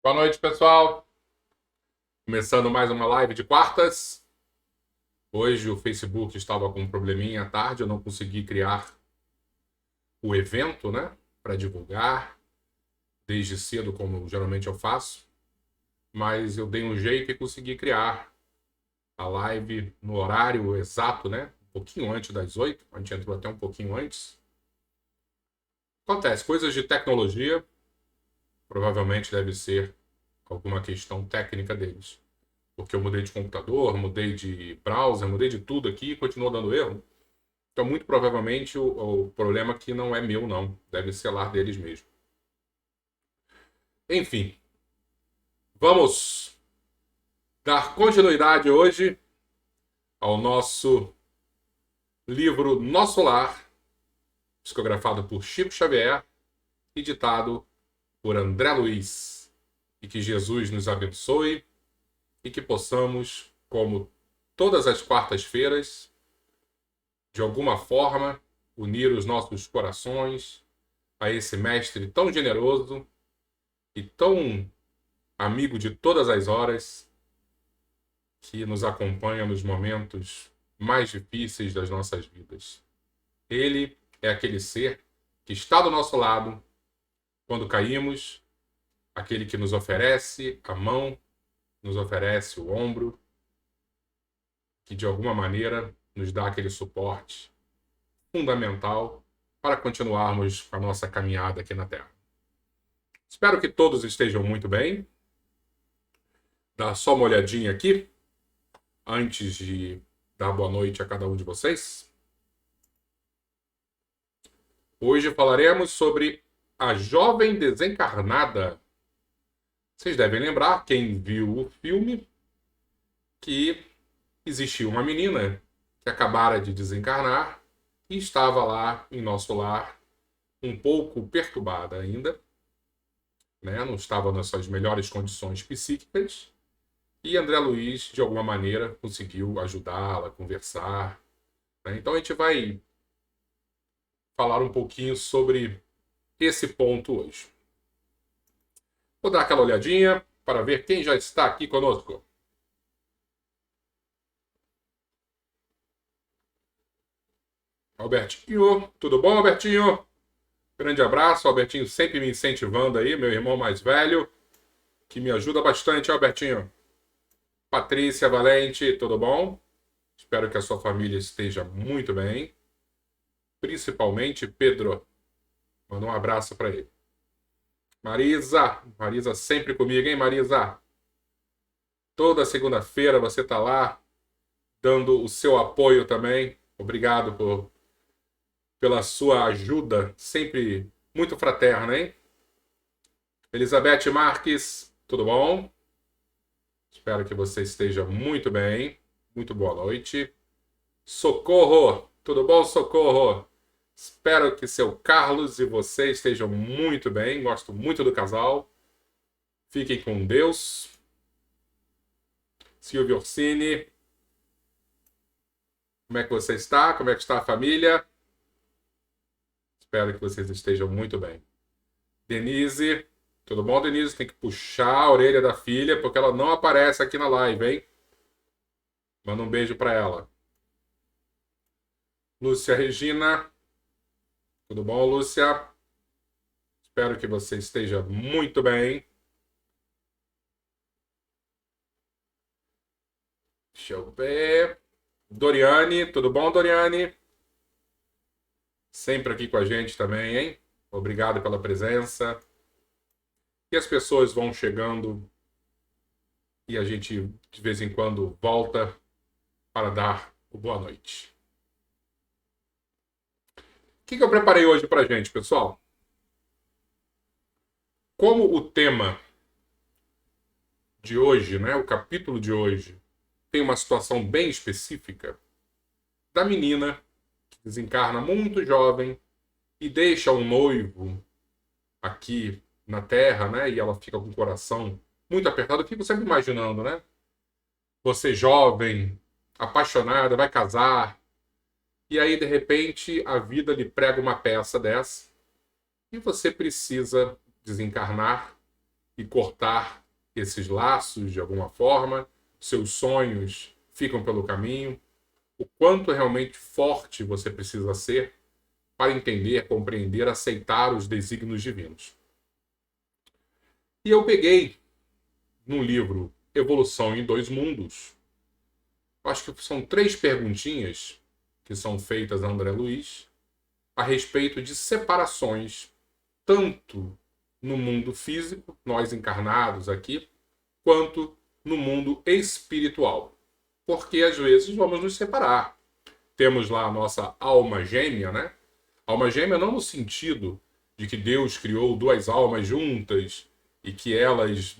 Boa noite, pessoal. Começando mais uma live de quartas. Hoje o Facebook estava com um probleminha à tarde, eu não consegui criar o evento, né, para divulgar desde cedo, como geralmente eu faço, mas eu dei um jeito e consegui criar a live no horário exato, né, um pouquinho antes das 8. A gente entrou até um pouquinho antes. Acontece, coisas de tecnologia, provavelmente deve ser alguma questão técnica deles. Porque eu mudei de computador, mudei de browser, mudei de tudo aqui e continuou dando erro. Então, muito provavelmente, o problema aqui não é meu, não. Deve ser lá deles mesmo. Enfim, vamos dar continuidade hoje ao nosso livro Nosso Lar, psicografado por Chico Xavier e ditado por André Luiz. E que Jesus nos abençoe e que possamos, como todas as quartas-feiras, de alguma forma, unir os nossos corações a esse mestre tão generoso e tão amigo de todas as horas, que nos acompanha nos momentos mais difíceis das nossas vidas. Ele é aquele ser que está do nosso lado quando caímos, aquele que nos oferece a mão, nos oferece o ombro, que de alguma maneira nos dá aquele suporte fundamental para continuarmos a nossa caminhada aqui na Terra. Espero que todos estejam muito bem. Dá só uma olhadinha aqui antes de dar boa noite a cada um de vocês. Hoje falaremos sobre A Jovem Desencarnada. Vocês devem lembrar, quem viu o filme, que existia uma menina que acabara de desencarnar e estava lá em nosso lar, um pouco perturbada ainda, né? Não estava nas suas melhores condições psíquicas. E André Luiz, de alguma maneira, conseguiu ajudá-la, conversar, né? Então a gente vai falar um pouquinho sobre esse ponto hoje. Vou dar aquela olhadinha para ver quem já está aqui conosco. Albertinho, tudo bom, Albertinho? Grande abraço, Albertinho sempre me incentivando aí, meu irmão mais velho, que me ajuda bastante, Albertinho. Patrícia Valente, tudo bom? Espero que a sua família esteja muito bem. Principalmente Pedro. Manda um abraço para ele. Marisa sempre comigo, hein, Marisa? Toda segunda-feira você tá lá dando o seu apoio também. Obrigado pela sua ajuda, sempre muito fraterna, hein? Elizabeth Marques, tudo bom? Espero que você esteja muito bem. Muito boa noite. Socorro, tudo bom, Socorro? Espero que seu Carlos e você estejam muito bem. Gosto muito do casal. Fiquem com Deus. Silvio Orsini, como é que você está? Como é que está a família? Espero que vocês estejam muito bem. Denise, tudo bom, Denise? Tem que puxar a orelha da filha, porque ela não aparece aqui na live, hein? Manda um beijo para ela. Lúcia Regina, tudo bom, Lúcia? Espero que você esteja muito bem. Deixa eu ver. Doriane, tudo bom, Doriane? Sempre aqui com a gente também, hein? Obrigado pela presença. E as pessoas vão chegando e a gente de vez em quando volta para dar o boa noite. O que eu preparei hoje para a gente, pessoal? Como o tema de hoje, né, o capítulo de hoje, tem uma situação bem específica da menina que desencarna muito jovem e deixa um noivo aqui na Terra, né, e ela fica com o coração muito apertado. Eu fico sempre imaginando, né? Você jovem, apaixonada, vai casar, e aí de repente a vida lhe prega uma peça dessa e você precisa desencarnar e cortar esses laços de alguma forma, seus sonhos ficam pelo caminho, o quanto realmente forte você precisa ser para entender, compreender, aceitar os desígnios divinos. E eu peguei no livro Evolução em Dois Mundos, acho que são 3 perguntinhas que são feitas a André Luiz a respeito de separações, tanto no mundo físico, nós encarnados aqui, quanto no mundo espiritual. Porque às vezes vamos nos separar. Temos lá a nossa alma gêmea, né? Alma gêmea não no sentido de que Deus criou 2 almas juntas e que elas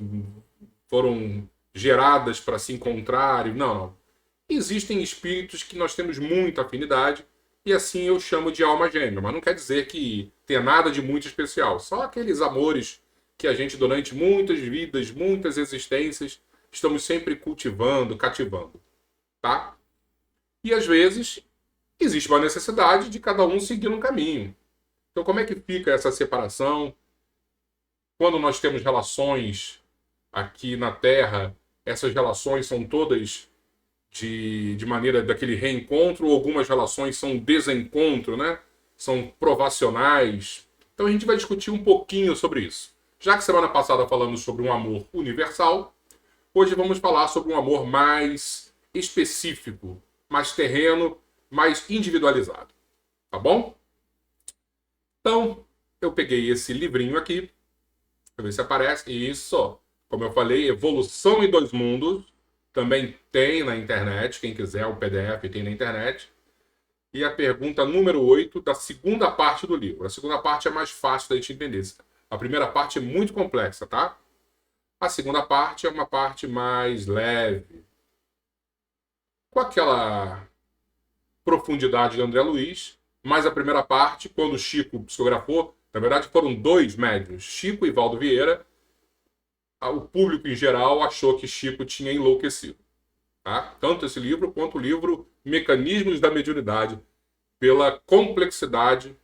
foram geradas para se encontrarem. Não. Existem espíritos que nós temos muita afinidade e assim eu chamo de alma gêmea, mas não quer dizer que tenha nada de muito especial. Só aqueles amores que a gente durante muitas vidas, muitas existências, estamos sempre cultivando, cativando, tá? E às vezes existe uma necessidade de cada um seguir um caminho. Então como é que fica essa separação? Quando nós temos relações aqui na Terra, essas relações são todas de maneira daquele reencontro, ou algumas relações são desencontro, né? São provacionais. Então a gente vai discutir um pouquinho sobre isso. Já que semana passada falamos sobre um amor universal, hoje vamos falar sobre um amor mais específico, mais terreno, mais individualizado. Tá bom? Então, eu peguei esse livrinho aqui, para ver se aparece. Isso, como eu falei, Evolução em Dois Mundos. Também tem na internet, quem quiser, o PDF tem na internet. E a pergunta número 8 da segunda parte do livro. A segunda parte é mais fácil da gente entender. A primeira parte é muito complexa, tá? A segunda parte é uma parte mais leve. Com aquela profundidade de André Luiz, mas a primeira parte, quando o Chico psicografou, na verdade foram 2 médiuns, Chico e Valdo Vieira, o público em geral achou que Chico tinha enlouquecido. Tá? Tanto esse livro quanto o livro Mecanismos da Mediunidade, pela complexidade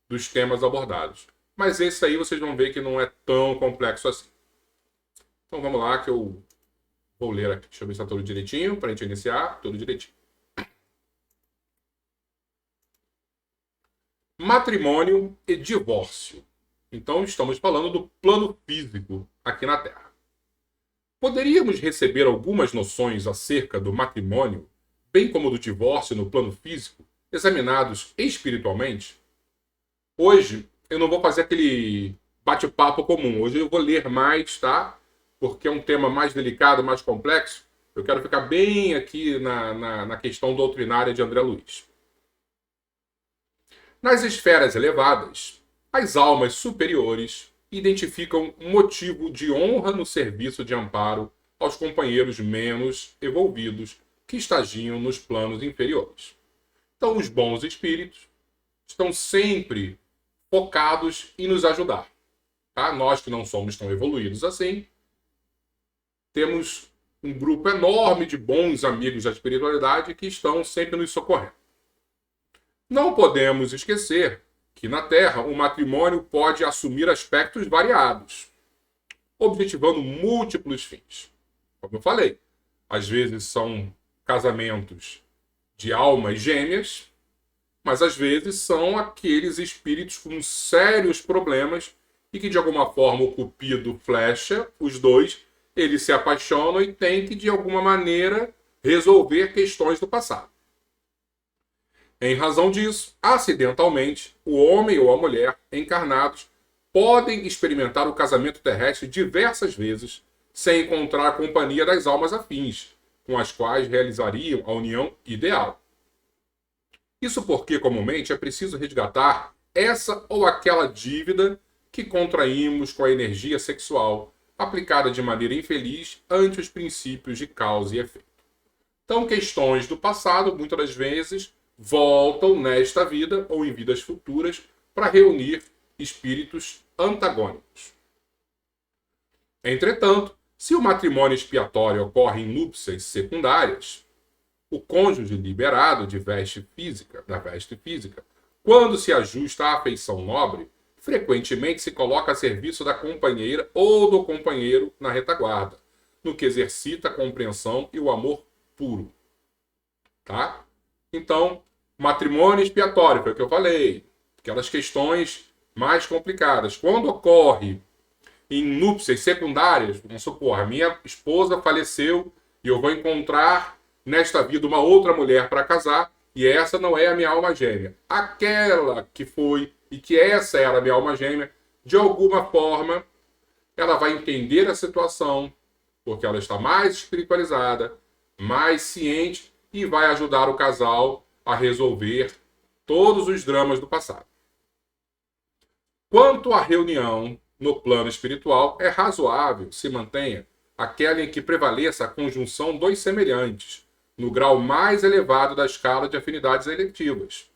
dos temas abordados. Mas esse aí vocês vão ver que não é tão complexo assim. Então vamos lá que eu vou ler aqui. Deixa eu ver se está tudo direitinho, para a gente iniciar. Tudo direitinho. Matrimônio e divórcio. Então estamos falando do plano físico aqui na Terra. Poderíamos receber algumas noções acerca do matrimônio, bem como do divórcio no plano físico, examinados espiritualmente? Hoje eu não vou fazer aquele bate-papo comum. Hoje eu vou ler mais, tá? Porque é um tema mais delicado, mais complexo. Eu quero ficar bem aqui na questão doutrinária de André Luiz. Nas esferas elevadas, as almas superiores identificam um motivo de honra no serviço de amparo aos companheiros menos evolvidos que estagiam nos planos inferiores. Então, os bons espíritos estão sempre focados em nos ajudar. Tá? Nós que não somos tão evoluídos assim, temos um grupo enorme de bons amigos da espiritualidade que estão sempre nos socorrendo. Não podemos esquecer que na Terra o matrimônio pode assumir aspectos variados, objetivando múltiplos fins. Como eu falei, às vezes são casamentos de almas gêmeas, mas às vezes são aqueles espíritos com sérios problemas e que de alguma forma o Cupido flecha os dois, eles se apaixonam e têm que de alguma maneira resolver questões do passado. Em razão disso, acidentalmente, o homem ou a mulher encarnados podem experimentar o casamento terrestre diversas vezes sem encontrar a companhia das almas afins, com as quais realizariam a união ideal. Isso porque, comumente, é preciso resgatar essa ou aquela dívida que contraímos com a energia sexual aplicada de maneira infeliz ante os princípios de causa e efeito. Então, questões do passado, muitas das vezes, voltam nesta vida ou em vidas futuras para reunir espíritos antagônicos. Entretanto, se o matrimônio expiatório ocorre em núpcias secundárias, o cônjuge liberado da veste física, quando se ajusta à afeição nobre, frequentemente se coloca a serviço da companheira ou do companheiro na retaguarda, no que exercita a compreensão e o amor puro. Tá? Então, matrimônio expiatório, foi o que eu falei. Aquelas questões mais complicadas. Quando ocorre em núpcias secundárias, vamos supor, a minha esposa faleceu e eu vou encontrar nesta vida uma outra mulher para casar, e essa não é a minha alma gêmea. Aquela que foi e que essa era a minha alma gêmea, de alguma forma, ela vai entender a situação, porque ela está mais espiritualizada, mais ciente, e vai ajudar o casal a resolver todos os dramas do passado. Quanto à reunião no plano espiritual, é razoável se mantenha aquela em que prevaleça a conjunção dos semelhantes, no grau mais elevado da escala de afinidades electivas.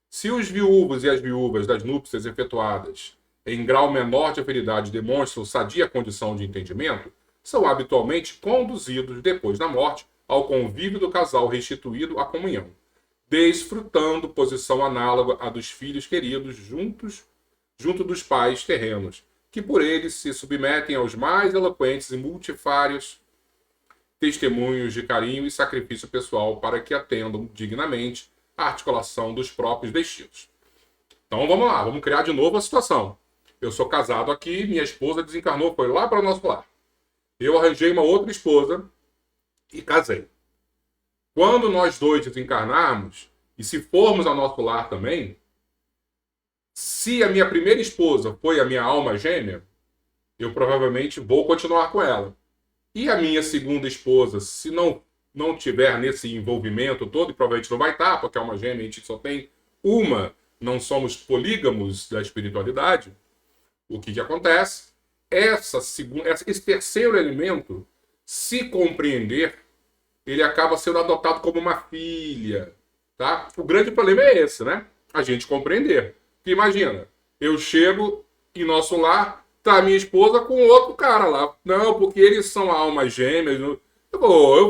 Se os viúvos e as viúvas das núpcias efetuadas em grau menor de afinidade demonstram sadia condição de entendimento, são habitualmente conduzidos, depois da morte, ao convívio do casal restituído à comunhão, desfrutando posição análoga à dos filhos queridos junto dos pais terrenos, que por eles se submetem aos mais eloquentes e multifários testemunhos de carinho e sacrifício pessoal para que atendam dignamente à articulação dos próprios destinos. Então vamos lá, vamos criar de novo a situação. Eu sou casado aqui, minha esposa desencarnou, foi lá para o nosso lar. Eu arranjei uma outra esposa e casei. Quando nós dois desencarnarmos, e se formos ao nosso lar também, se a minha primeira esposa foi a minha alma gêmea, eu provavelmente vou continuar com ela. E a minha segunda esposa, se não tiver nesse envolvimento todo, e provavelmente não vai estar, porque a alma gêmea a gente só tem uma, não somos polígamos da espiritualidade, o que acontece? Esse terceiro elemento, se compreender, ele acaba sendo adotado como uma filha. Tá? O grande problema é esse, né? A gente compreender. Porque imagina, eu chego em nosso lar, tá a minha esposa com outro cara lá. Não, porque eles são almas gêmeas. Eu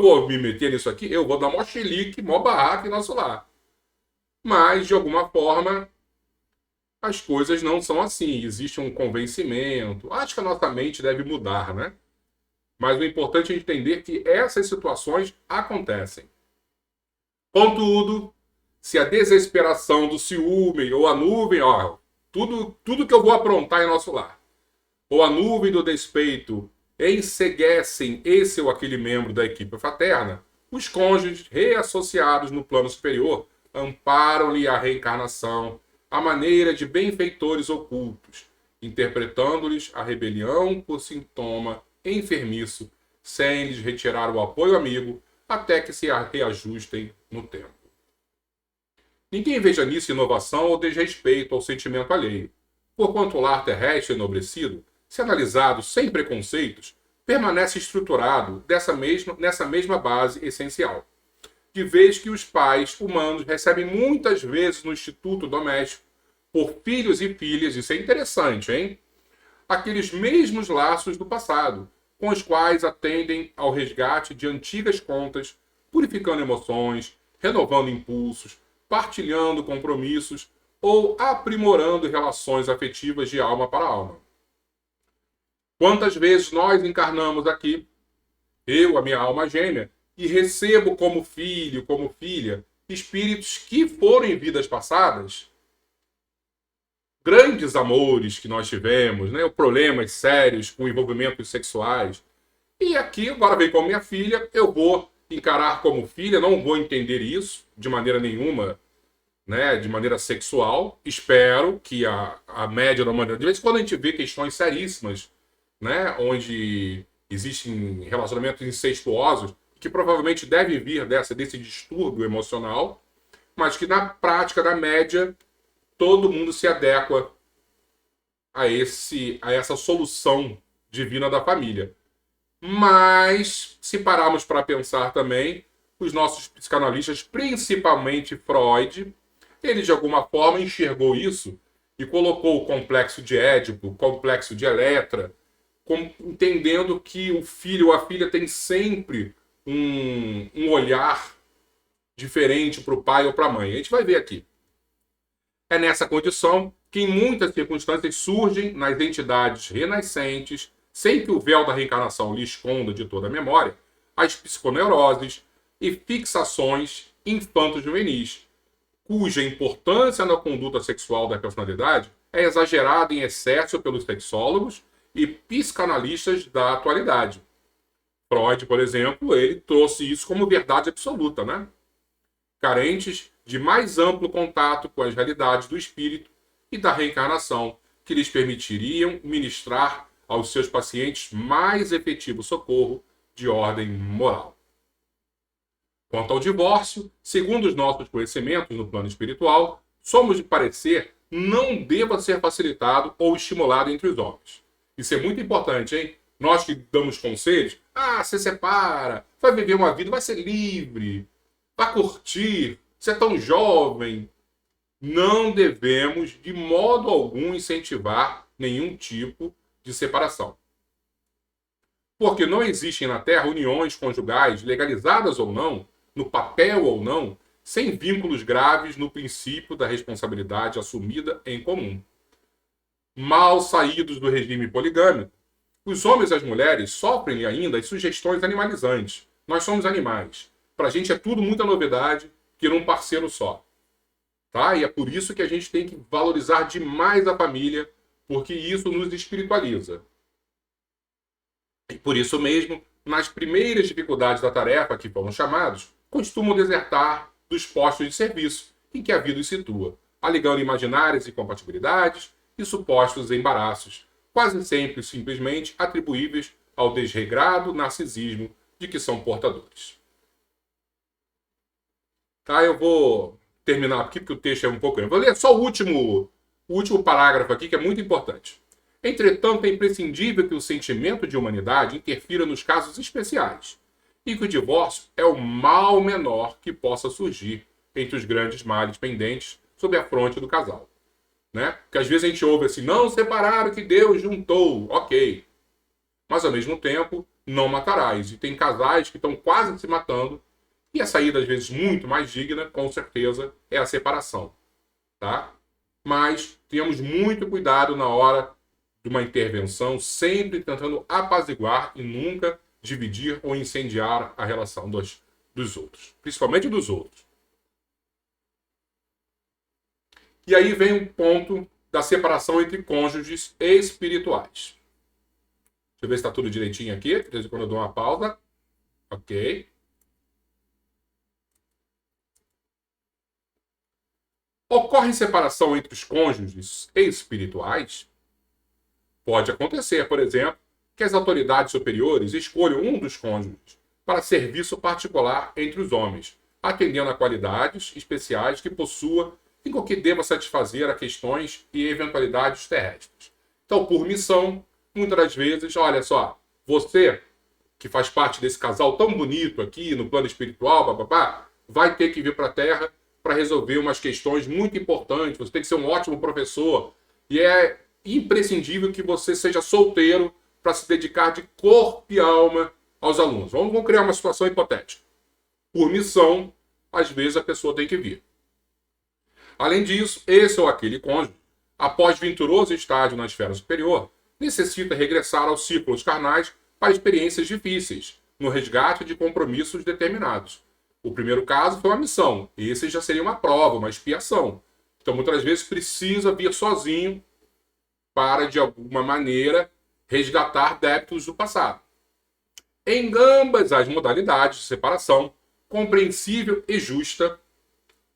vou me meter nisso aqui, eu vou dar mó chilique, mó barraca em nosso lar. Mas, de alguma forma, as coisas não são assim. Existe um convencimento. Acho que a nossa mente deve mudar, né? Mas o importante é entender que essas situações acontecem. Contudo, se a desesperação do ciúme ou a nuvem, tudo que eu vou aprontar em nosso lar, ou a nuvem do despeito enceguecem esse ou aquele membro da equipe fraterna, os cônjuges reassociados no plano superior amparam-lhe a reencarnação à maneira de benfeitores ocultos, interpretando-lhes a rebelião por sintoma enfermiço, sem lhes retirar o apoio amigo, até que se reajustem no tempo. Ninguém veja nisso inovação ou desrespeito ao sentimento alheio, porquanto o lar terrestre enobrecido, se analisado sem preconceitos, permanece estruturado nessa mesma base essencial. De vez que os pais humanos recebem muitas vezes no instituto doméstico, por filhos e filhas, isso é interessante, hein? Aqueles mesmos laços do passado, com os quais atendem ao resgate de antigas contas, purificando emoções, renovando impulsos, partilhando compromissos ou aprimorando relações afetivas de alma para alma. Quantas vezes nós encarnamos aqui, eu, a minha alma gêmea, e recebo como filho, como filha, espíritos que foram em vidas passadas, grandes amores que nós tivemos, né? Problemas sérios com envolvimentos sexuais. E aqui, agora vem com minha filha, eu vou encarar como filha, não vou entender isso de maneira nenhuma, né? De maneira sexual. Espero que a média da maneira... De vez em quando a gente vê questões seríssimas, né? Onde existem relacionamentos incestuosos, que provavelmente devem vir desse distúrbio emocional, mas que na prática, na média, todo mundo se adequa a essa solução divina da família. Mas, se pararmos para pensar também, os nossos psicanalistas, principalmente Freud, ele de alguma forma enxergou isso e colocou o complexo de Édipo, o complexo de Eletra, entendendo que o filho ou a filha tem sempre um olhar diferente para o pai ou para a mãe. A gente vai ver aqui. É nessa condição que em muitas circunstâncias surgem nas entidades renascentes, sem que o véu da reencarnação lhe esconda de toda a memória, as psiconeuroses e fixações infanto-juvenis, cuja importância na conduta sexual da personalidade é exagerada em excesso pelos sexólogos e psicanalistas da atualidade. Freud, por exemplo, ele trouxe isso como verdade absoluta, né? Carentes de mais amplo contato com as realidades do espírito e da reencarnação, que lhes permitiriam ministrar aos seus pacientes mais efetivo socorro de ordem moral. Quanto ao divórcio, segundo os nossos conhecimentos no plano espiritual, somos de parecer não deva ser facilitado ou estimulado entre os homens. Isso é muito importante, hein? Nós que damos conselhos, se separa, vai viver uma vida, vai ser livre, vai curtir, você é tão jovem. Não devemos, de modo algum, incentivar nenhum tipo de separação. Porque não existem na Terra uniões conjugais, legalizadas ou não, no papel ou não, sem vínculos graves no princípio da responsabilidade assumida em comum. Mal saídos do regime poligâmico, os homens e as mulheres sofrem ainda as sugestões animalizantes. Nós somos animais. Para a gente é tudo muita novidade que num parceiro só. Tá? E é por isso que a gente tem que valorizar demais a família, porque isso nos espiritualiza. E por isso mesmo, nas primeiras dificuldades da tarefa que foram chamados, costumam desertar dos postos de serviço em que a vida os situa, alegando imaginárias incompatibilidades e supostos embaraços, quase sempre simplesmente atribuíveis ao desregrado narcisismo de que são portadores. Tá, eu vou terminar aqui porque o texto é um pouco... Eu vou ler só o último parágrafo aqui, que é muito importante. Entretanto, é imprescindível que o sentimento de humanidade interfira nos casos especiais e que o divórcio é o mal menor que possa surgir entre os grandes males pendentes sob a fronte do casal. Né? Porque às vezes a gente ouve assim, não separaram que Deus juntou, ok. Mas ao mesmo tempo, não matarás. E tem casais que estão quase se matando e a saída às vezes muito mais digna, com certeza, é a separação. Tá? Mas tenhamos muito cuidado na hora de uma intervenção, sempre tentando apaziguar e nunca dividir ou incendiar a relação dos outros. Principalmente dos outros. E aí vem o ponto da separação entre cônjuges espirituais. Deixa eu ver se está tudo direitinho aqui. De vez em quando eu dou uma pausa. Ok. Ocorre separação entre os cônjuges espirituais? Pode acontecer, por exemplo, que as autoridades superiores escolham um dos cônjuges para serviço particular entre os homens, atendendo a qualidades especiais que possua e com que deva satisfazer a questões e eventualidades terrestres. Então, por missão, muitas das vezes, olha só, você que faz parte desse casal tão bonito aqui no plano espiritual, vai ter que vir para a Terra para resolver umas questões muito importantes. Você tem que ser um ótimo professor e é imprescindível que você seja solteiro para se dedicar de corpo e alma aos alunos. Vamos criar uma situação hipotética. Por missão, às vezes a pessoa tem que vir. Além disso, esse ou aquele cônjuge, após venturoso estágio na esfera superior, necessita regressar aos círculos carnais para experiências difíceis, no resgate de compromissos determinados. O primeiro caso foi uma missão. Esse já seria uma prova, uma expiação. Então, muitas vezes, precisa vir sozinho para, de alguma maneira, resgatar débitos do passado. Em ambas as modalidades de separação, compreensível e justa,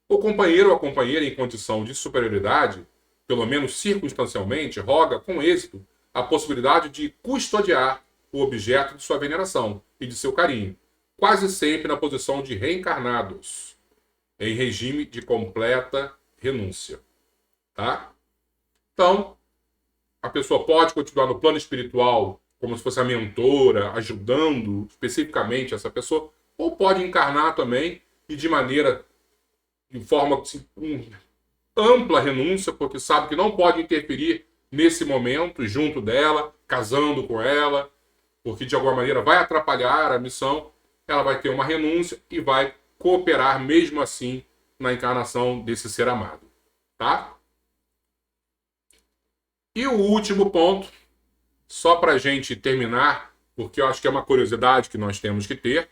o companheiro ou a companheira em condição de superioridade, pelo menos circunstancialmente, roga com êxito a possibilidade de custodiar o objeto de sua veneração e de seu carinho, quase sempre na posição de reencarnados, em regime de completa renúncia. Tá? Então, a pessoa pode continuar no plano espiritual como se fosse a mentora, ajudando especificamente essa pessoa, ou pode encarnar também e de forma assim, ampla renúncia, porque sabe que não pode interferir nesse momento junto dela, casando com ela, porque de alguma maneira vai atrapalhar a missão. Ela vai ter uma renúncia e vai cooperar mesmo assim na encarnação desse ser amado. Tá? E o último ponto, só para a gente terminar, porque eu acho que é uma curiosidade que nós temos que ter,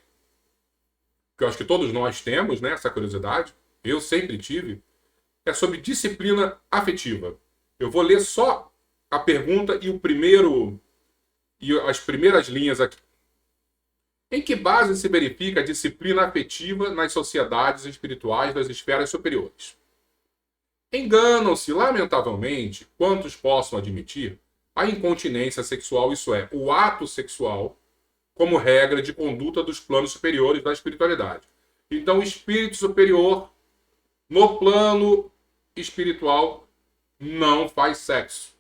que eu acho que todos nós temos, né, essa curiosidade, eu sempre tive, é sobre disciplina afetiva. Eu vou ler só a pergunta e as primeiras linhas aqui. Em que base se verifica a disciplina afetiva nas sociedades espirituais das esferas superiores? Enganam-se, lamentavelmente, quantos possam admitir a incontinência sexual, isso é, o ato sexual, como regra de conduta dos planos superiores da espiritualidade. Então, o espírito superior, no plano espiritual, não faz sexo.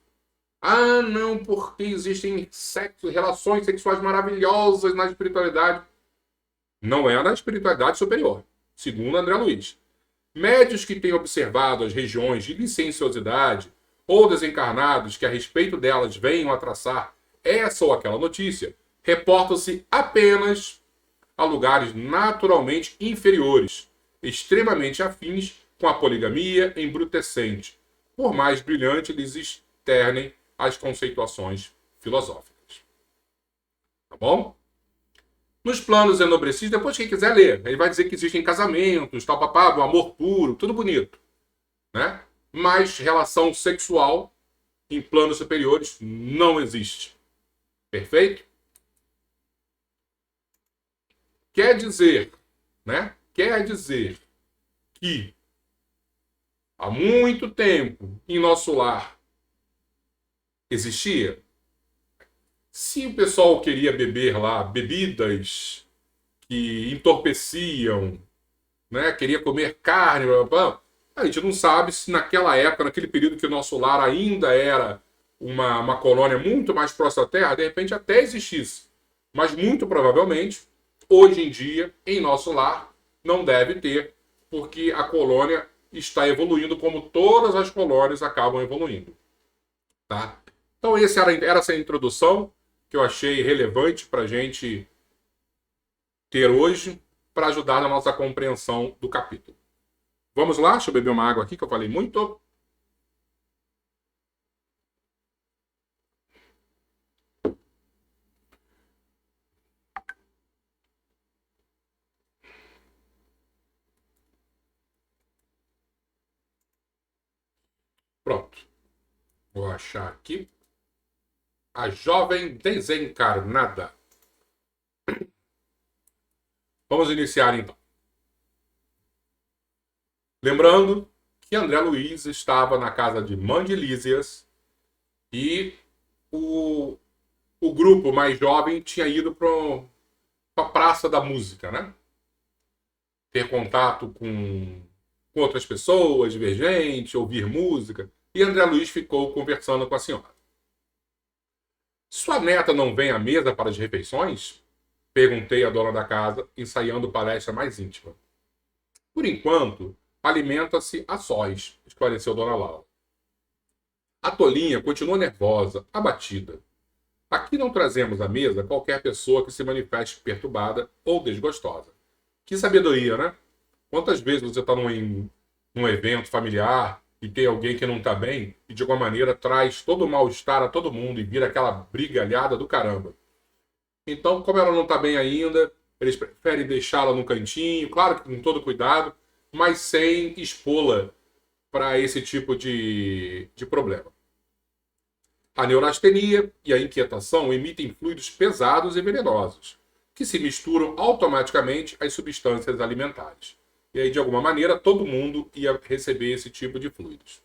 Ah, não, porque existem relações sexuais maravilhosas na espiritualidade. Não é na espiritualidade superior, segundo André Luiz. Médios que têm observado as regiões de licenciosidade ou desencarnados que a respeito delas venham a traçar essa ou aquela notícia, reportam-se apenas a lugares naturalmente inferiores, extremamente afins com a poligamia embrutecente, por mais brilhante lhes externem as conceituações filosóficas. Tá bom? Nos planos enobrecidos, depois quem quiser ler, ele vai dizer que existem casamentos, tal, papá, o amor puro, tudo bonito, né? Mas relação sexual em planos superiores não existe. Perfeito? Quer dizer, né? Quer dizer que há muito tempo em nosso lar existia. Se o pessoal queria beber lá bebidas que entorpeciam, né, queria comer carne, blá, blá, blá, a gente não sabe se naquela época, naquele período que o nosso lar ainda era uma colônia muito mais próxima à Terra, de repente até existisse. Mas muito provavelmente, hoje em dia, em nosso lar, não deve ter, porque a colônia está evoluindo como todas as colônias acabam evoluindo. Tá? Então era essa introdução que eu achei relevante para a gente ter hoje, para ajudar na nossa compreensão do capítulo. Vamos lá? Deixa eu beber uma água aqui, que eu falei muito. Pronto. Vou achar aqui. A jovem desencarnada. Vamos iniciar então. Lembrando que André Luiz estava na casa de Mandilísias e o grupo mais jovem tinha ido para a Praça da Música, né? Ter contato com outras pessoas, divergentes, ouvir música. E André Luiz ficou conversando com a senhora. Sua neta não vem à mesa para as refeições? Perguntei à dona da casa, ensaiando palestra mais íntima. Por enquanto, alimenta-se a sós, esclareceu dona Laura. A tolinha continua nervosa, abatida. Aqui não trazemos à mesa qualquer pessoa que se manifeste perturbada ou desgostosa. Que sabedoria, né? Quantas vezes você está num evento familiar e tem alguém que não está bem e de alguma maneira traz todo o mal-estar a todo mundo e vira aquela brigalhada do caramba. Então, como ela não está bem ainda, eles preferem deixá-la no cantinho, claro que com todo cuidado, mas sem expô-la para esse tipo de problema. A neurastenia e a inquietação emitem fluidos pesados e venenosos, que se misturam automaticamente às substâncias alimentares. E aí, de alguma maneira, todo mundo ia receber esse tipo de fluidos.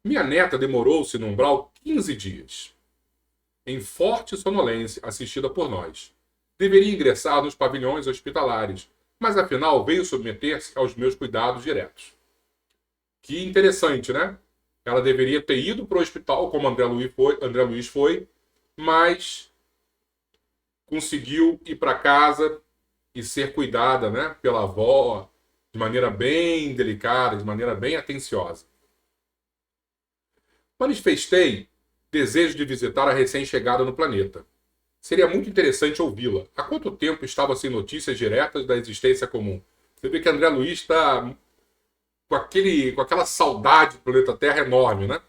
Minha neta demorou-se no umbral 15 dias, em forte sonolência, assistida por nós. Deveria ingressar nos pavilhões hospitalares, mas afinal veio submeter-se aos meus cuidados diretos. Que interessante, né? Ela deveria ter ido para o hospital, como André Luiz foi, mas conseguiu ir para casa e ser cuidada, né, pela avó, de maneira bem delicada, de maneira bem atenciosa. Manifestei desejo de visitar a recém-chegada no planeta. Seria muito interessante ouvi-la. Há quanto tempo estava sem notícias diretas da existência comum? Você vê que André Luiz está com aquela saudade do planeta Terra enorme, né?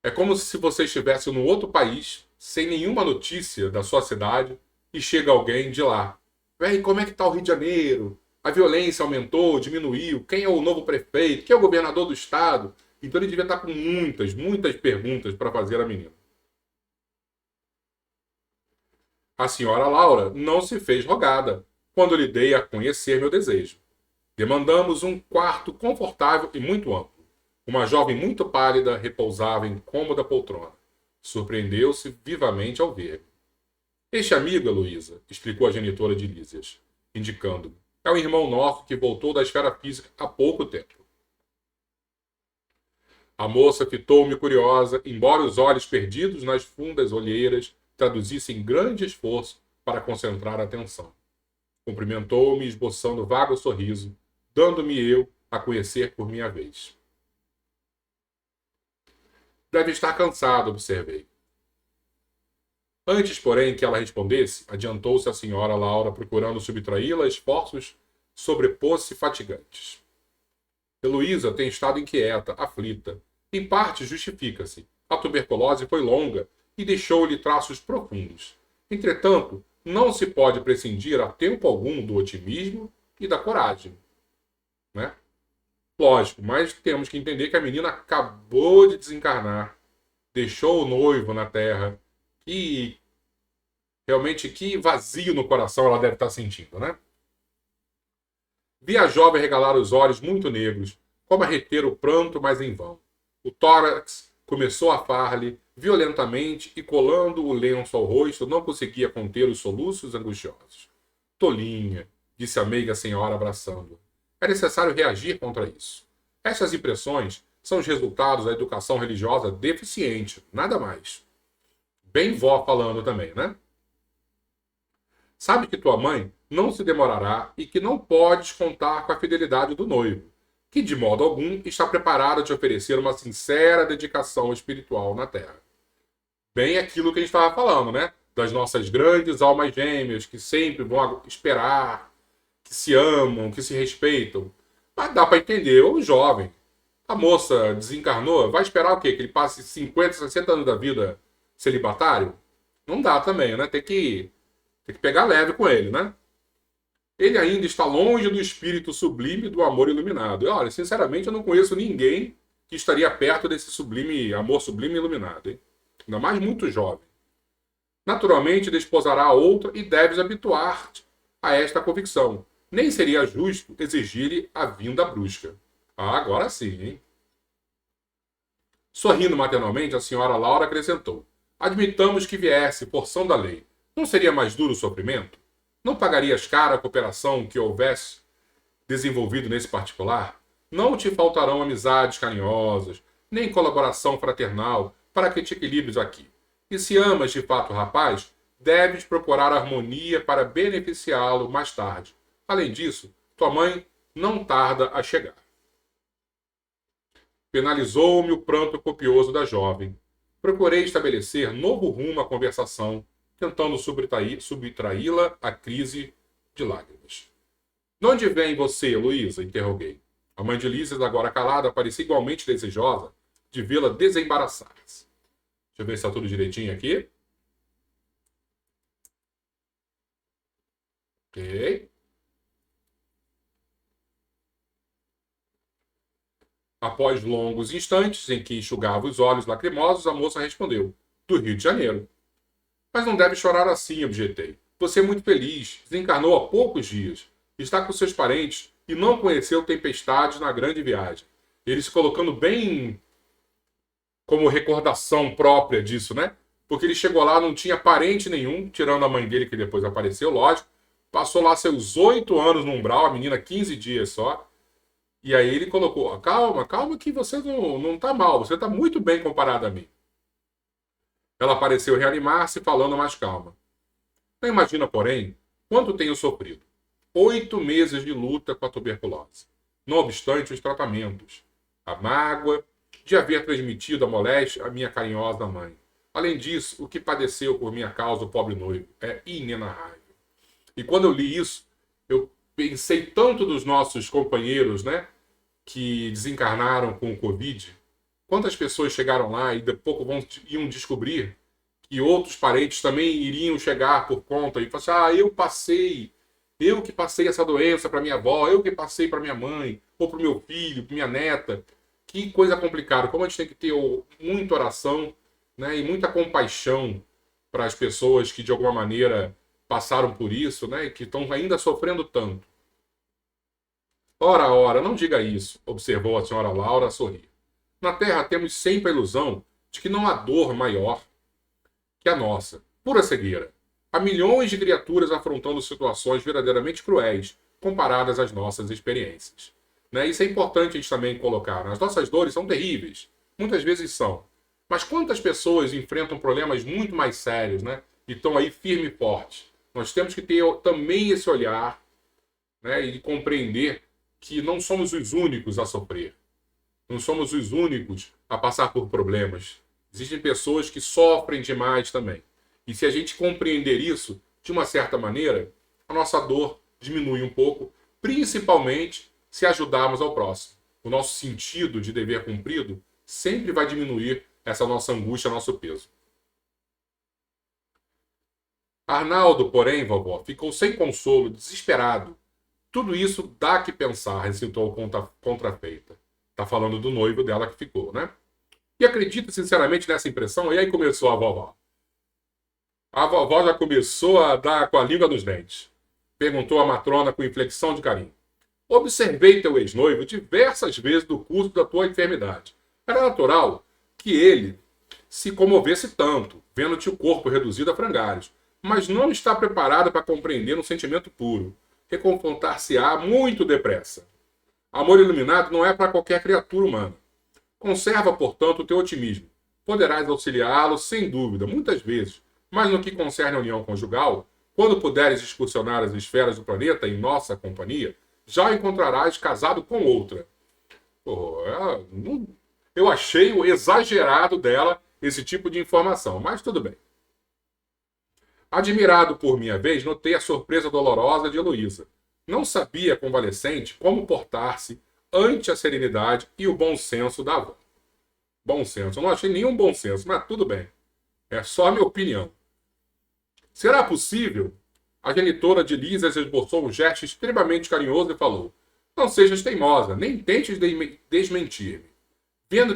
É como se você estivesse num outro país, sem nenhuma notícia da sua cidade, e chega alguém de lá. Véi, como é que tá o Rio de Janeiro? A violência aumentou, diminuiu? Quem é o novo prefeito? Quem é o governador do estado? Então ele devia estar com muitas perguntas para fazer à menina. A senhora Laura não se fez rogada quando lhe dei a conhecer meu desejo. Demandamos um quarto confortável e muito amplo. Uma jovem muito pálida repousava em cômoda poltrona. Surpreendeu-se vivamente ao ver-me. Este amigo, Heloísa, explicou a genitora de Lísias, indicando-me, é um irmão nosso que voltou da esfera física há pouco tempo. A moça fitou-me curiosa, embora os olhos perdidos nas fundas olheiras traduzissem grande esforço para concentrar a atenção. Cumprimentou-me, esboçando vago sorriso, dando-me eu a conhecer por minha vez. Deve estar cansado, observei. Antes, porém, que ela respondesse, adiantou-se a senhora Laura, procurando subtraí-la a esforços sobrepôs-se fatigantes. Heloísa tem estado inquieta, aflita. Em parte, justifica-se. A tuberculose foi longa e deixou-lhe traços profundos. Entretanto, não se pode prescindir a tempo algum do otimismo e da coragem. Né? Lógico, mas temos que entender que a menina acabou de desencarnar, deixou o noivo na terra, e realmente que vazio no coração ela deve estar sentindo, né? Vi a jovem regalar os olhos muito negros, como a reter o pranto, mas em vão. O tórax começou a far-lhe violentamente e, colando o lenço ao rosto, não conseguia conter os soluços angustiosos. Tolinha, disse a meiga senhora abraçando-a. É necessário reagir contra isso. Estas impressões são os resultados da educação religiosa deficiente, nada mais. Bem vó falando também, né? Sabe que tua mãe não se demorará e que não podes contar com a fidelidade do noivo, que de modo algum está preparado a te oferecer uma sincera dedicação espiritual na terra. Bem aquilo que a gente estava falando, né? Das nossas grandes almas gêmeas que sempre vão esperar, que se amam, que se respeitam. Mas dá para entender, o jovem. A moça desencarnou, vai esperar o quê? Que ele passe 50, 60 anos da vida celibatário? Não dá também, né? Tem que pegar leve com ele, né? Ele ainda está longe do espírito sublime do amor iluminado. E, olha, sinceramente, eu não conheço ninguém que estaria perto desse sublime amor sublime e iluminado. Hein? Ainda mais muito jovem. Naturalmente, desposará a outra e deves habituar-te a esta convicção. Nem seria justo exigir-lhe a vinda brusca. Ah, agora sim, hein? Sorrindo maternalmente, a senhora Laura acrescentou. Admitamos que viesse, porção da lei. Não seria mais duro o sofrimento? Não pagarias cara a cooperação que houvesse desenvolvido nesse particular? Não te faltarão amizades carinhosas, nem colaboração fraternal para que te equilibres aqui. E se amas de fato o rapaz, deves procurar harmonia para beneficiá-lo mais tarde. Além disso, tua mãe não tarda a chegar. Penalizou-me o pranto copioso da jovem. Procurei estabelecer novo rumo à conversação, tentando subtraí-la à crise de lágrimas. De onde vem você, Luísa? Interroguei. A mãe de Lísias, agora calada, parecia igualmente desejosa de vê-la desembaraçar-se. Deixa eu ver se está tudo direitinho aqui. Ok. Após longos instantes em que enxugava os olhos lacrimosos, a moça respondeu. Do Rio de Janeiro. Mas não deve chorar assim, objetei. Você é muito feliz, desencarnou há poucos dias, está com seus parentes e não conheceu tempestades na grande viagem. Ele se colocando bem como recordação própria disso, né? Porque ele chegou lá, não tinha parente nenhum, tirando a mãe dele, que depois apareceu, lógico. Passou lá seus 8 anos no umbral, a menina 15 dias só. E aí ele colocou, calma, calma que você não tá mal, você tá muito bem comparado a mim. Ela pareceu reanimar-se, falando mais calma. Não imagina, porém, quanto tenho sofrido. 8 meses de luta com a tuberculose. Não obstante os tratamentos. A mágoa de haver transmitido a moléstia à minha carinhosa mãe. Além disso, o que padeceu por minha causa o pobre noivo é inenarrável. E quando eu li isso, eu pensei tanto dos nossos companheiros, né, que desencarnaram com o Covid, Quantas pessoas chegaram lá e de pouco iam descobrir que outros parentes também iriam chegar por conta e falar assim, eu que passei essa doença para minha avó, eu que passei para minha mãe, ou para o meu filho, para minha neta. Que coisa complicada. Como a gente tem que ter muita oração, né, e muita compaixão para as pessoas que de alguma maneira passaram por isso, né, e que estão ainda sofrendo tanto. Ora, ora, não diga isso, observou a senhora Laura a sorrir. Na Terra temos sempre a ilusão de que não há dor maior que a nossa. Pura cegueira. Há milhões de criaturas afrontando situações verdadeiramente cruéis comparadas às nossas experiências. Né? Isso é importante a gente também colocar. As nossas dores são terríveis. Muitas vezes são. Mas quantas pessoas enfrentam problemas muito mais sérios, né? E estão aí firme e forte. Nós temos que ter também esse olhar, né? E compreender que não somos os únicos a sofrer. Não somos os únicos a passar por problemas. Existem pessoas que sofrem demais também. E se a gente compreender isso, de uma certa maneira, a nossa dor diminui um pouco, principalmente se ajudarmos ao próximo. O nosso sentido de dever cumprido sempre vai diminuir essa nossa angústia, nosso peso. Arnaldo, porém, vovó, ficou sem consolo, desesperado. Tudo isso dá que pensar, recitou contrafeita. Está falando do noivo dela que ficou, né? E acredita sinceramente nessa impressão? E aí começou a vovó. A vovó já começou a dar com a língua nos dentes. Perguntou a matrona com inflexão de carinho. Observei teu ex-noivo diversas vezes no curso da tua enfermidade. Era natural que ele se comovesse tanto, vendo-te o corpo reduzido a frangalhos, mas não está preparado para compreender um sentimento puro. Reconfortar-se-á muito depressa. Amor iluminado não é para qualquer criatura humana. Conserva, portanto, o teu otimismo. Poderás auxiliá-lo, sem dúvida, muitas vezes, mas no que concerne a união conjugal, quando puderes excursionar as esferas do planeta em nossa companhia, já o encontrarás casado com outra. Eu achei o exagerado dela esse tipo de informação, mas tudo bem. Admirado por minha vez, notei a surpresa dolorosa de Heloísa. Não sabia, convalescente, como portar-se ante a serenidade e o bom senso da avó. Bom senso. Eu não achei nenhum bom senso, mas tudo bem. É só a minha opinião. Será possível? A genitora de Lisa esboçou um gesto extremamente carinhoso e falou: não sejas teimosa, nem tentes desmentir-me. Vendo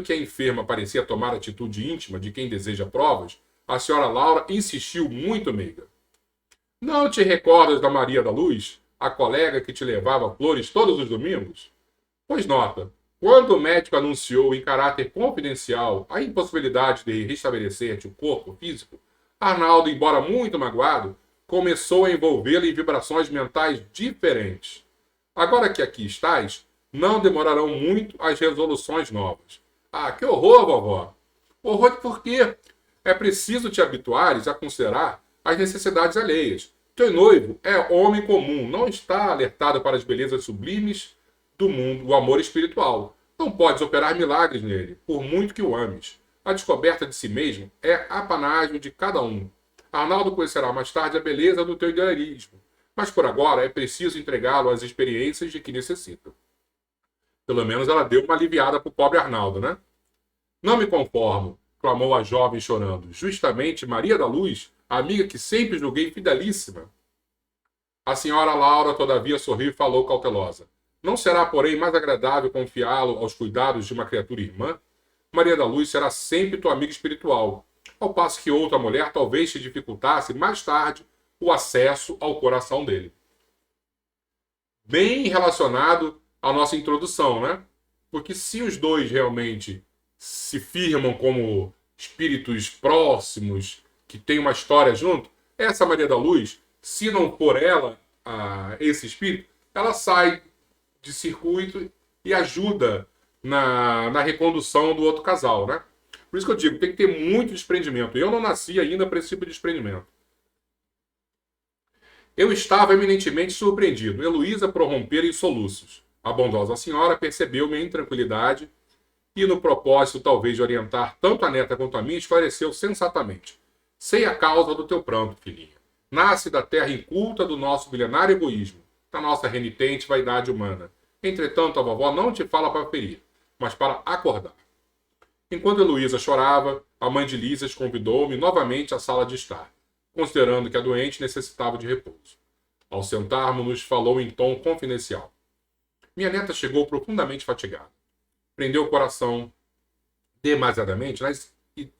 que a enferma parecia tomar atitude íntima de quem deseja provas, a senhora Laura insistiu muito meiga. Não te recordas da Maria da Luz, a colega que te levava flores todos os domingos? Pois nota, quando o médico anunciou em caráter confidencial a impossibilidade de restabelecer-te o corpo físico, Arnaldo, embora muito magoado, começou a envolvê-lo em vibrações mentais diferentes. Agora que aqui estás, não demorarão muito as resoluções novas. Ah, que horror, vovó! Horror por quê? É preciso te habituares a considerar as necessidades alheias. Teu noivo é homem comum, não está alertado para as belezas sublimes do mundo, o amor espiritual. Não podes operar milagres nele, por muito que o ames. A descoberta de si mesmo é apanágio de cada um. Arnaldo conhecerá mais tarde a beleza do teu idealismo, mas por agora é preciso entregá-lo às experiências de que necessita. Pelo menos ela deu uma aliviada para o pobre Arnaldo, né? Não me conformo, clamou a jovem chorando. Justamente Maria da Luz, a amiga que sempre julguei fidelíssima. A senhora Laura, todavia, sorriu e falou cautelosa. Não será, porém, mais agradável confiá-lo aos cuidados de uma criatura irmã? Maria da Luz será sempre tua amiga espiritual, ao passo que outra mulher talvez te dificultasse mais tarde o acesso ao coração dele. Bem relacionado à nossa introdução, né? Porque se os dois realmente se firmam como espíritos próximos, que têm uma história junto, essa Maria da Luz, se não for ela, esse espírito, ela sai de circuito e ajuda na recondução do outro casal, né? Por isso que eu digo, tem que ter muito desprendimento. Eu não nasci ainda para esse tipo de desprendimento. Eu estava eminentemente surpreendido. Heloísa prorrompera em soluços. A bondosa senhora percebeu minha intranquilidade e, no propósito talvez de orientar tanto a neta quanto a mim, esclareceu sensatamente. Sei a causa do teu pranto, filhinha. Nasce da terra inculta do nosso milenário egoísmo, da nossa renitente vaidade humana. Entretanto, a vovó não te fala para ferir. mas para acordar. Enquanto Heloísa chorava, a mãe de Lísias convidou-me novamente à sala de estar, considerando que a doente necessitava de repouso. Ao sentarmos-nos, falou em tom confidencial. Minha neta chegou profundamente fatigada. Prendeu o coração demasiadamente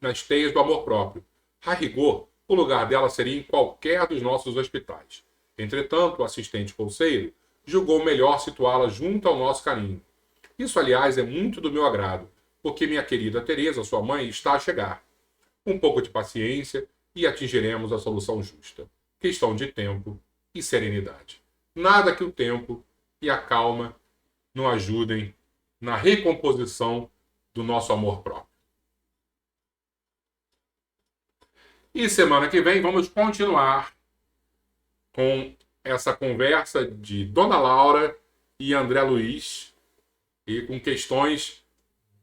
nas teias do amor próprio. A rigor, o lugar dela seria em qualquer dos nossos hospitais. Entretanto, o assistente bolseiro julgou melhor situá-la junto ao nosso carinho. Isso, aliás, é muito do meu agrado, porque minha querida Teresa, sua mãe, está a chegar. Um pouco de paciência e atingiremos a solução justa. Questão de tempo e serenidade. Nada que o tempo e a calma não ajudem na recomposição do nosso amor próprio. E semana que vem vamos continuar com essa conversa de Dona Laura e André Luiz e com questões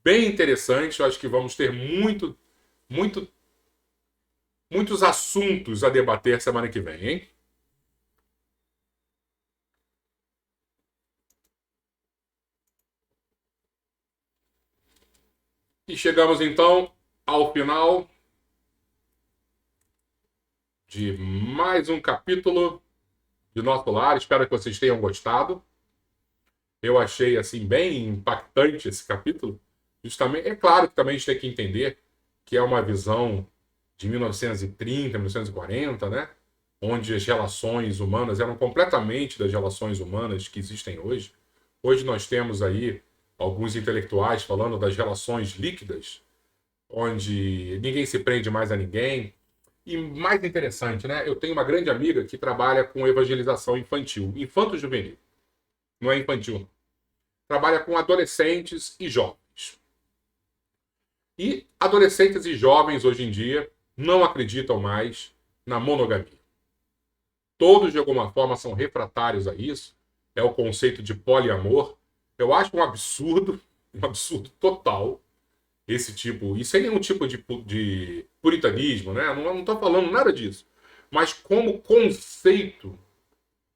bem interessantes. Eu acho que vamos ter muitos assuntos a debater semana que vem, hein? E chegamos então ao final de mais um capítulo de Nosso Lar. Espero que vocês tenham gostado. Eu achei assim bem impactante esse capítulo. Justamente, é claro que também a gente tem que entender que é uma visão de 1930, 1940, né? Onde as relações humanas eram completamente das relações humanas que existem hoje. Hoje nós temos aí alguns intelectuais falando das relações líquidas, onde ninguém se prende mais a ninguém. E mais interessante, né? Eu tenho uma grande amiga que trabalha com evangelização infantil, infanto-juvenil. Não é infantil. Trabalha com adolescentes e jovens. E adolescentes e jovens hoje em dia não acreditam mais na monogamia. Todos, de alguma forma, são refratários a isso. É o conceito de poliamor. Eu acho um absurdo total, esse tipo, e sem nenhum tipo de puritanismo, né? Não estou falando nada disso. Mas como conceito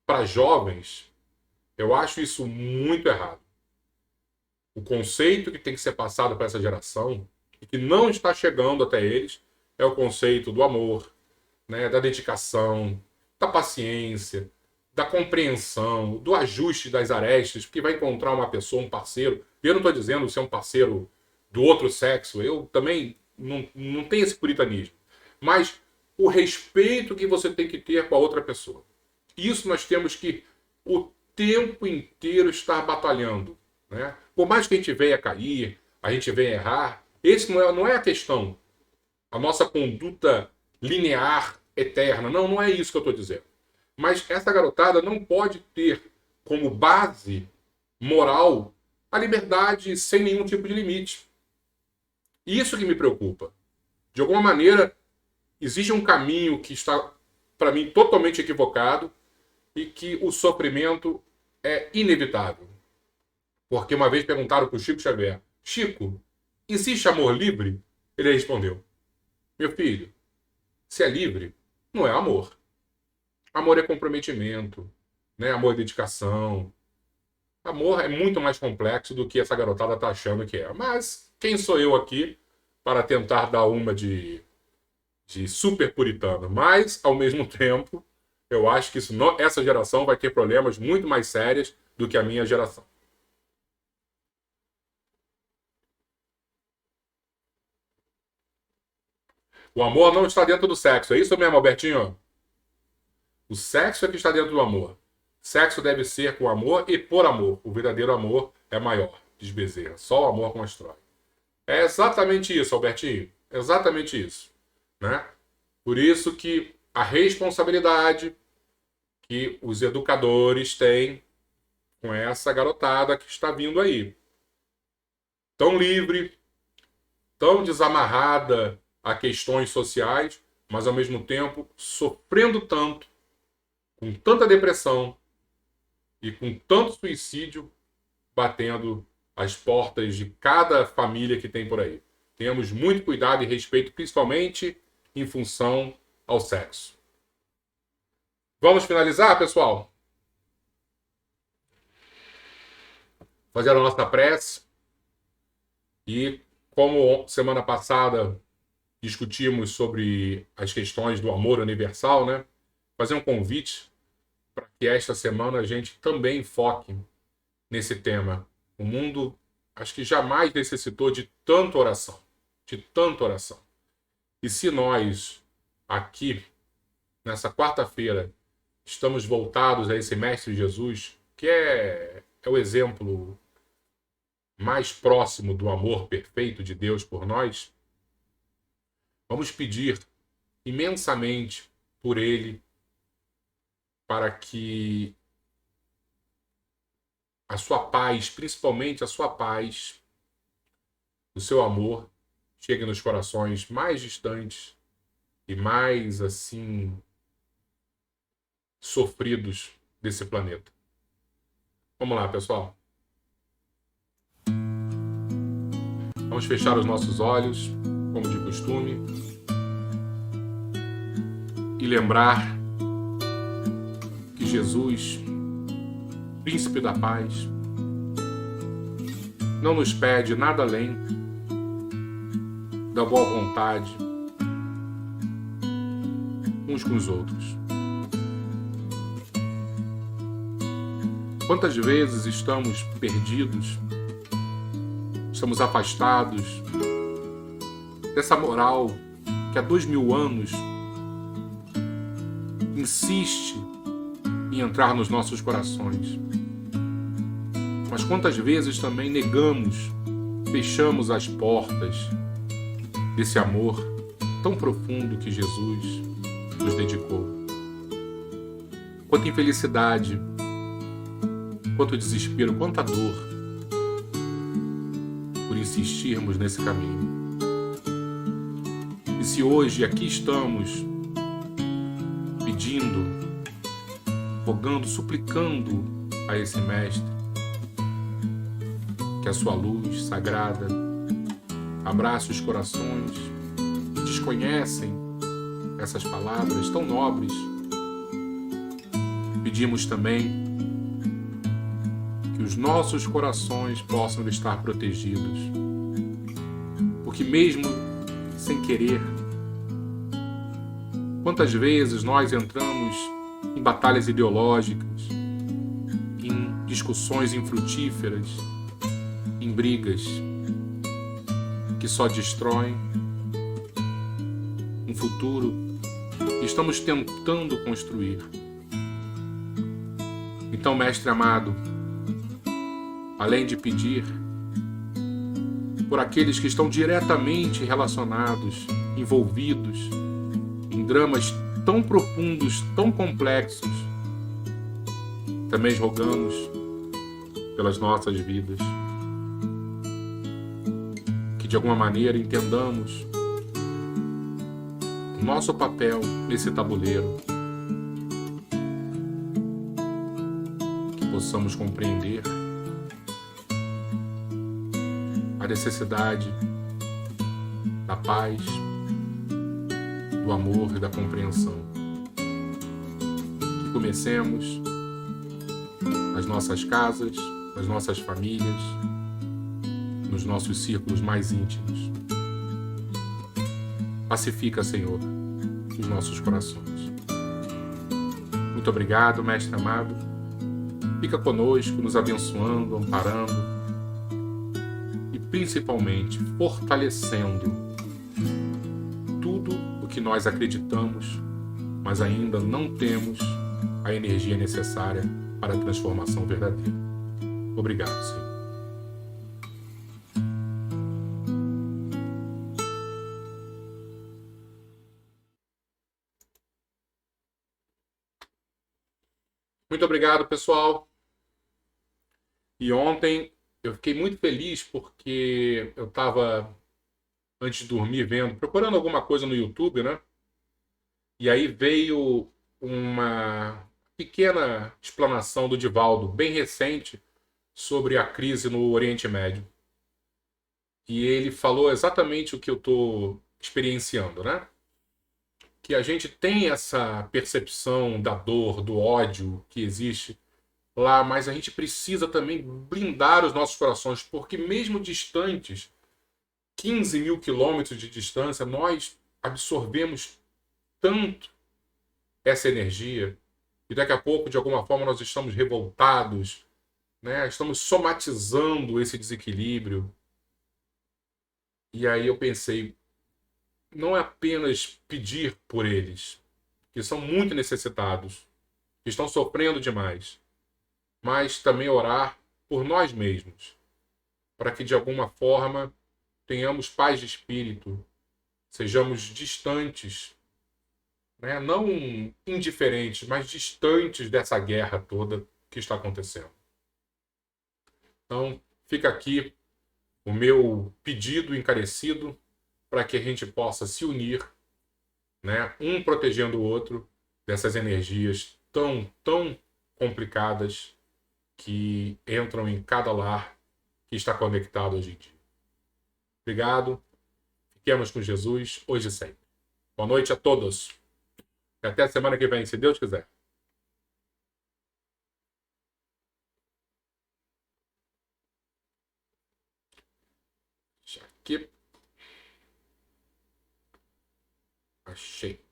para jovens, eu acho isso muito errado. O conceito que tem que ser passado para essa geração e que não está chegando até eles é o conceito do amor, né? Da dedicação, da paciência, da compreensão, do ajuste das arestas, porque vai encontrar uma pessoa, um parceiro. Eu não estou dizendo ser um parceiro do outro sexo, eu também não tenho esse puritanismo. Mas o respeito que você tem que ter com a outra pessoa. Isso nós temos que o tempo inteiro estar batalhando. Né? Por mais que a gente venha cair, a gente venha errar, esse não é a questão. A nossa conduta linear, eterna. Não é isso que eu estou dizendo. Mas essa garotada não pode ter como base moral a liberdade sem nenhum tipo de limite. Isso que me preocupa. De alguma maneira, existe um caminho que está, para mim, totalmente equivocado e que o sofrimento é inevitável. Porque uma vez perguntaram para o Chico Xavier: Chico, existe amor livre? Ele respondeu: meu filho, se é livre, não é amor. Amor é comprometimento, né? Amor é dedicação. Amor é muito mais complexo do que essa garotada está achando que é. Mas quem sou eu aqui para tentar dar uma de super puritano? Mas, ao mesmo tempo, eu acho que essa geração vai ter problemas muito mais sérios do que a minha geração. O amor não está dentro do sexo. É isso mesmo, Albertinho? O sexo é que está dentro do amor. Sexo deve ser com amor e por amor. O verdadeiro amor é maior, diz Bezerra. Só o amor constrói. É exatamente isso, Albertinho. Exatamente isso. Né? Por isso que a responsabilidade que os educadores têm com essa garotada que está vindo aí. Tão livre, tão desamarrada a questões sociais, mas ao mesmo tempo sofrendo tanto, com tanta depressão e com tanto suicídio batendo as portas de cada família que tem por aí. Tenhamos muito cuidado e respeito, principalmente em função ao sexo. Vamos finalizar, pessoal? Fazer a nossa prece. E como semana passada discutimos sobre as questões do amor universal, né? Fazer um convite para que esta semana a gente também foque nesse tema. O mundo, acho que jamais necessitou de tanta oração, de tanta oração. E se nós, aqui, nessa quarta-feira, estamos voltados a esse Mestre Jesus, que é o exemplo mais próximo do amor perfeito de Deus por nós, vamos pedir imensamente por Ele, para que a sua paz, principalmente a sua paz, o seu amor, chegue nos corações mais distantes e mais, assim, sofridos desse planeta. Vamos lá, pessoal. Vamos fechar os nossos olhos, como de costume, e lembrar que Jesus, Príncipe da Paz, não nos pede nada além da boa vontade uns com os outros. Quantas vezes estamos perdidos, estamos afastados dessa moral que há 2000 anos insiste em entrar nos nossos corações. Mas quantas vezes também negamos, fechamos as portas desse amor tão profundo que Jesus nos dedicou. Quanta infelicidade, quanto desespero, quanta dor por insistirmos nesse caminho. E se hoje aqui estamos pedindo, rogando, suplicando a esse Mestre que a sua luz sagrada abrace os corações que desconhecem essas palavras tão nobres, pedimos também que os nossos corações possam estar protegidos, porque mesmo sem querer, quantas vezes nós entramos em batalhas ideológicas, em discussões infrutíferas, em brigas que só destroem um futuro que estamos tentando construir. Então, Mestre amado, além de pedir por aqueles que estão diretamente relacionados, envolvidos em dramas tão profundos, tão complexos, também rogamos pelas nossas vidas, que de alguma maneira entendamos o nosso papel nesse tabuleiro, que possamos compreender a necessidade da paz, do amor e da compreensão. Que comecemos nas nossas casas, nas nossas famílias, nos nossos círculos mais íntimos. Pacifica, Senhor, os nossos corações. Muito obrigado, Mestre amado. Fica conosco, nos abençoando, amparando e principalmente fortalecendo tudo o que nós acreditamos, mas ainda não temos a energia necessária para a transformação verdadeira. Obrigado, Senhor. Muito obrigado, pessoal. E ontem eu fiquei muito feliz porque eu estava, antes de dormir, procurando alguma coisa no YouTube, né? E aí veio uma pequena explanação do Divaldo, bem recente, sobre a crise no Oriente Médio. E ele falou exatamente o que eu estou experienciando, né? Que a gente tem essa percepção da dor, do ódio que existe lá, mas a gente precisa também blindar os nossos corações, porque mesmo distantes, 15 mil quilômetros de distância, nós absorvemos tanto essa energia e daqui a pouco, de alguma forma, nós estamos revoltados, né? Estamos somatizando esse desequilíbrio. E aí eu pensei, não é apenas pedir por eles, que são muito necessitados, que estão sofrendo demais, mas também orar por nós mesmos, para que de alguma forma tenhamos paz de espírito, sejamos distantes, né? Não indiferentes, mas distantes dessa guerra toda que está acontecendo. Então, fica aqui o meu pedido encarecido para que a gente possa se unir, né? Um protegendo o outro dessas energias tão complicadas que entram em cada lar que está conectado hoje em dia. Obrigado. Fiquemos com Jesus hoje e sempre. Boa noite a todos. E até a semana que vem, se Deus quiser. Deixa aqui. Achei.